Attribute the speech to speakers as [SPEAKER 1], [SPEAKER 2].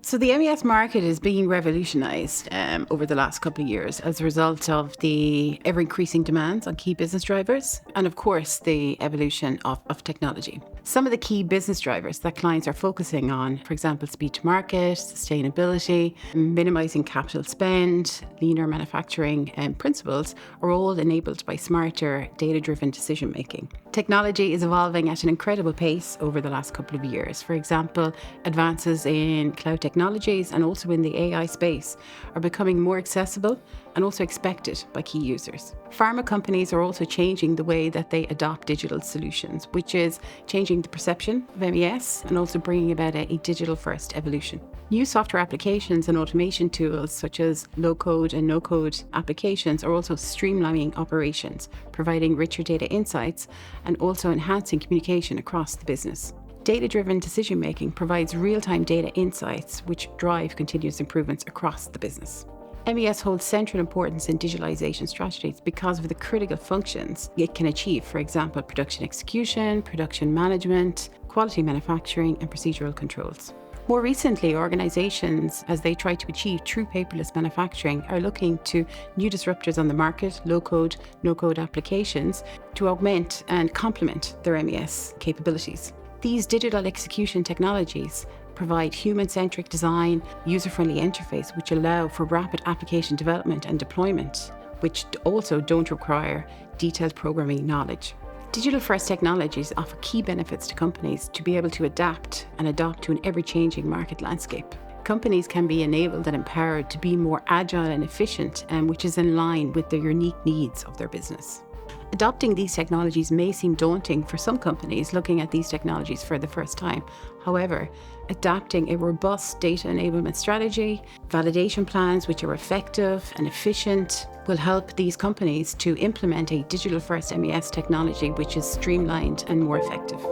[SPEAKER 1] So the MES market is being revolutionised over the last couple of years as a result of the ever-increasing demands on key business drivers and, of course, the evolution of technology. Some of the key business drivers that clients are focusing on, for example, speed to market, sustainability, minimising capital spend, leaner manufacturing principles, are all enabled by smarter, data-driven decision-making. Technology is evolving at an incredible pace over the last couple of years. For example, advances in cloud technologies and also in the AI space are becoming more accessible and also expected by key users. Pharma companies are also changing the way that they adopt digital solutions, which is changing the perception of MES and also bringing about a digital-first evolution. New software applications and automation tools such as low-code and no-code applications are also streamlining operations, providing richer data insights and also enhancing communication across the business. Data-driven decision-making provides real-time data insights which drive continuous improvements across the business. MES holds central importance in digitalization strategies because of the critical functions it can achieve, for example, production execution, production management, quality manufacturing, and procedural controls. More recently, organizations, as they try to achieve true paperless manufacturing, are looking to new disruptors on the market, low-code, no-code applications, to augment and complement their MES capabilities. These digital execution technologies provide human-centric design, user-friendly interface, which allow for rapid application development and deployment, which also don't require detailed programming knowledge. Digital-first technologies offer key benefits to companies to be able to adapt and adopt to an ever-changing market landscape. Companies can be enabled and empowered to be more agile and efficient, which is in line with the unique needs of their business. Adopting these technologies may seem daunting for some companies looking at these technologies for the first time. However, adapting a robust data enablement strategy, validation plans which are effective and efficient will help these companies to implement a digital-first MES technology which is streamlined and more effective.